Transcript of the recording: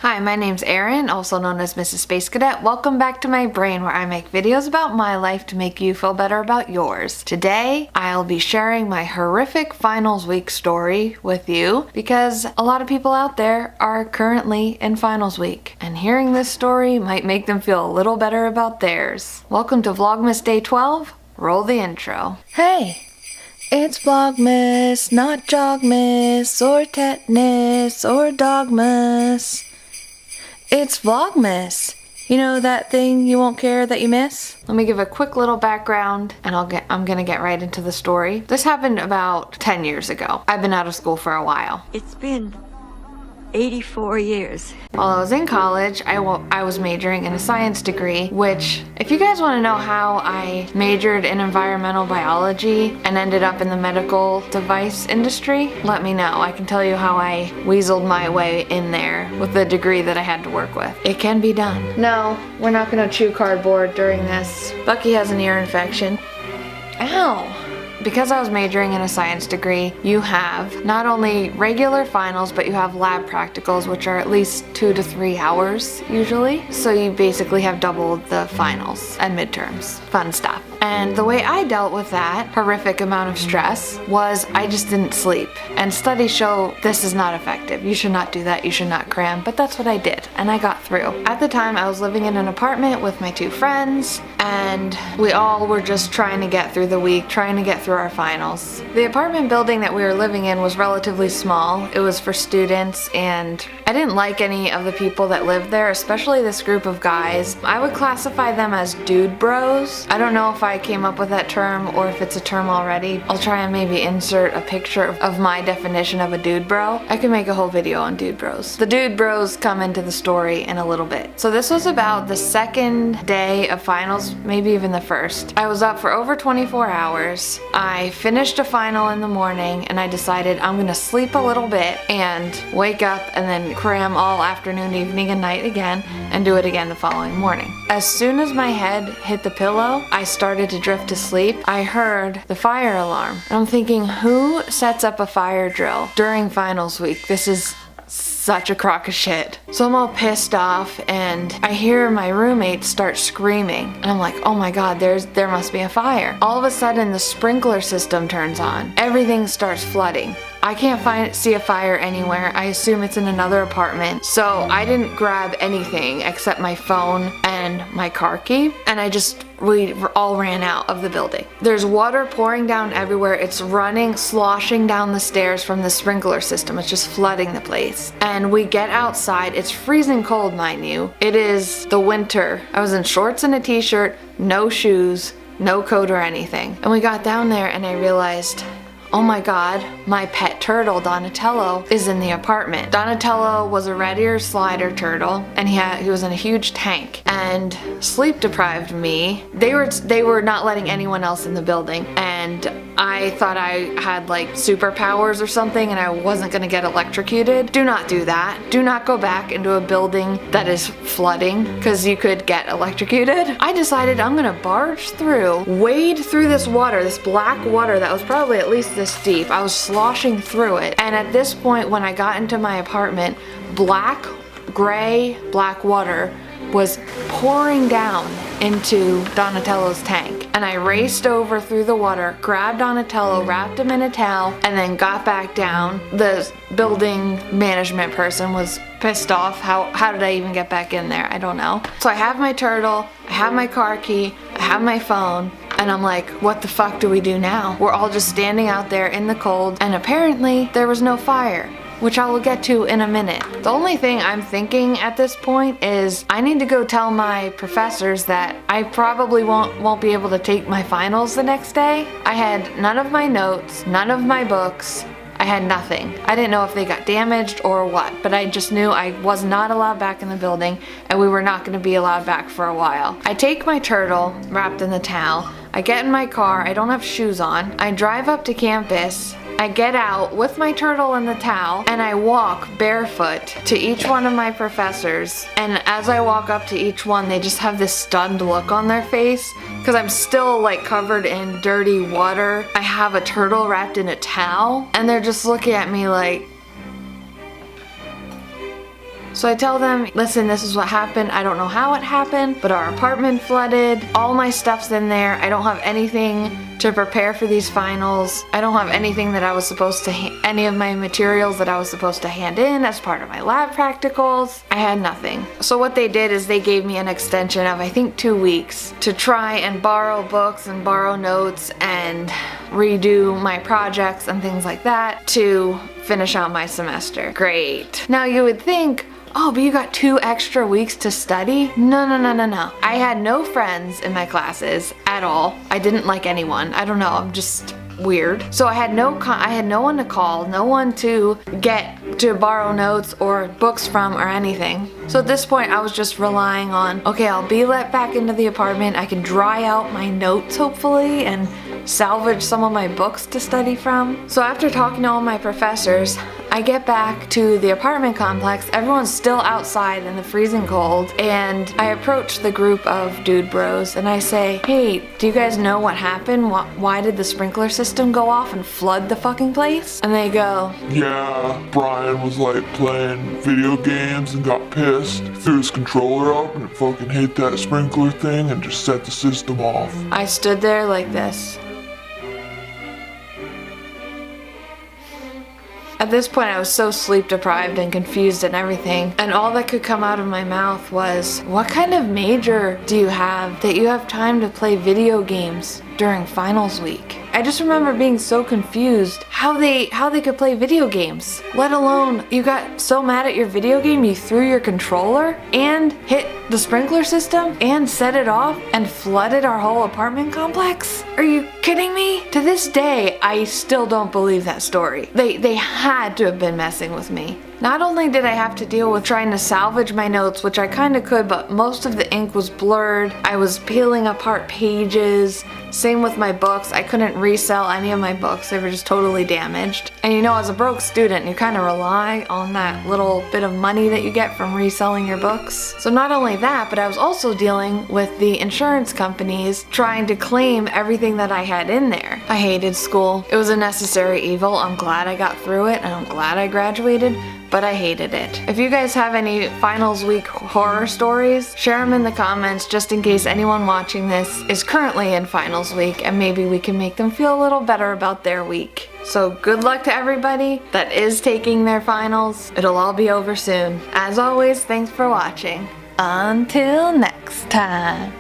Hi, my name's Erin, also known as Mrs. Space Cadet. Welcome back to my brain where I make videos about my life to make you feel better about yours. Today, I'll be sharing my horrific finals week story with you because a lot of people out there are currently in finals week, and hearing this story might make them feel a little better about theirs. Welcome to Vlogmas Day 12. Roll the intro. Hey! It's Vlogmas, not Jogmas, or Tetanus, or Dogmas. It's Vlogmas. You know that thing you won't care that you miss? Let me give a quick little background and I'm gonna get right into the story. This happened about 10 years ago. I've been out of school for a while. It's been 84 years. While I was in college, I was majoring in a science degree, which, if you guys want to know how I majored in environmental biology and ended up in the medical device industry, let me know. I can tell you how I weaseled my way in there with the degree that I had to work with. It can be done. No, we're not going to chew cardboard during this. Bucky has an ear infection. Ow! Because I was majoring in a science degree, you have not only regular finals, but you have lab practicals, which are at least 2 to 3 hours usually. So you basically have double the finals and midterms. Fun stuff. And the way I dealt with that horrific amount of stress was I just didn't sleep. And studies show this is not effective. You should not do that. You should not cram. But that's what I did, and I got through. At the time, I was living in an apartment with my 2 friends, and we all were just trying to get through the week, trying to get through our finals. The apartment building that we were living in was relatively small. It was for students, and I didn't like any of the people that lived there, especially this group of guys. I would classify them as dude bros. I don't know if I came up with that term or if it's a term already. I'll try and maybe insert a picture of my definition of a dude bro. I can make a whole video on dude bros. The dude bros come into the story in a little bit. So this was about the second day of finals, maybe even the first. I was up for over 24 hours. I finished a final in the morning and I decided I'm gonna sleep a little bit and wake up and then cram all afternoon, evening, and night again and do it again the following morning. As soon as my head hit the pillow, I started to drift to sleep. I heard the fire alarm. And I'm thinking, who sets up a fire drill during finals week? This is such a crock of shit. So I'm all pissed off and I hear my roommate start screaming and I'm like, oh my god, there must be a fire. All of a sudden the sprinkler system turns on. Everything starts flooding. I can't see a fire anywhere. I assume it's in another apartment. So I didn't grab anything except my phone and my car key, and we all ran out of the building. There's water pouring down everywhere. It's running, sloshing down the stairs from the sprinkler system. It's just flooding the place. And we get outside. It's freezing cold, mind you. It is the winter. I was in shorts and a t-shirt, no shoes, no coat or anything. And we got down there and I realized, oh my god, my pet turtle, Donatello, is in the apartment. Donatello was a red ear slider turtle, and he was in a huge tank, and sleep deprived me. They were not letting anyone else in the building, and I thought I had like superpowers or something and I wasn't gonna get electrocuted. Do not do that. Do not go back into a building that is flooding because you could get electrocuted. I decided I'm gonna barge through, wade through this water, this black water that was probably at least this deep. I was sloshing through it, and at this point when I got into my apartment, gray black water was pouring down into Donatello's tank. And I raced over through the water, grabbed Donatello, wrapped him in a towel, and then got back down. The building management person was pissed off. How did I even get back in there? I don't know. So I have my turtle, I have my car key, I have my phone, and I'm like, what the fuck do we do now? We're all just standing out there in the cold, and apparently there was no fire, which I will get to in a minute. The only thing I'm thinking at this point is I need to go tell my professors that I probably won't be able to take my finals the next day. I had none of my notes, none of my books. I had nothing. I didn't know if they got damaged or what, but I just knew I was not allowed back in the building and we were not gonna be allowed back for a while. I take my turtle wrapped in the towel, I get in my car, I don't have shoes on, I drive up to campus, I get out with my turtle and the towel and I walk barefoot to each one of my professors, and as I walk up to each one they just have this stunned look on their face because I'm still like covered in dirty water. I have a turtle wrapped in a towel and they're just looking at me like, So I tell them, listen, this is what happened. I don't know how it happened, but our apartment flooded. All my stuff's in there. I don't have anything to prepare for these finals. I don't have anything that I was supposed to, any of my materials that I was supposed to hand in as part of my lab practicals. I had nothing. So what they did is they gave me an extension of, I think, 2 weeks to try and borrow books and borrow notes and redo my projects and things like that to finish out my semester. Great. Now you would think, oh, but you got 2 extra weeks to study? No. I had no friends in my classes at all. I didn't like anyone. I don't know, I'm just weird. So I had no one to call, no one to get to borrow notes or books from or anything. So at this point I was just relying on, okay, I'll be let back into the apartment. I can dry out my notes hopefully and salvage some of my books to study from. So after talking to all my professors, I get back to the apartment complex. Everyone's still outside in the freezing cold, and I approach the group of dude bros and I say, hey, do you guys know what happened? Why did the sprinkler system go off and flood the fucking place? And they go, yeah, Brian was like playing video games and got pissed, threw his controller up and it fucking hit that sprinkler thing and just set the system off. I stood there like this. At this point, I was so sleep deprived and confused and everything, and all that could come out of my mouth was, what kind of major do you have that you have time to play video games during finals week? I just remember being so confused how they could play video games, let alone you got so mad at your video game you threw your controller and hit the sprinkler system and set it off and flooded our whole apartment complex? Are you kidding me? To this day, I still don't believe that story. They had to have been messing with me. Not only did I have to deal with trying to salvage my notes, which I kinda could, but most of the ink was blurred. I was peeling apart pages. Same with my books. I couldn't resell any of my books. They were just totally damaged. And you know, as a broke student, you kind of rely on that little bit of money that you get from reselling your books. So not only that, but I was also dealing with the insurance companies trying to claim everything that I had in there. I hated school. It was a necessary evil. I'm glad I got through it and I'm glad I graduated, but I hated it. If you guys have any finals week horror stories, share them in the comments just in case anyone watching this is currently in finals week and maybe we can make them feel a little better about their week. So good luck to everybody that is taking their finals. It'll all be over soon. As always, thanks for watching. Until next time.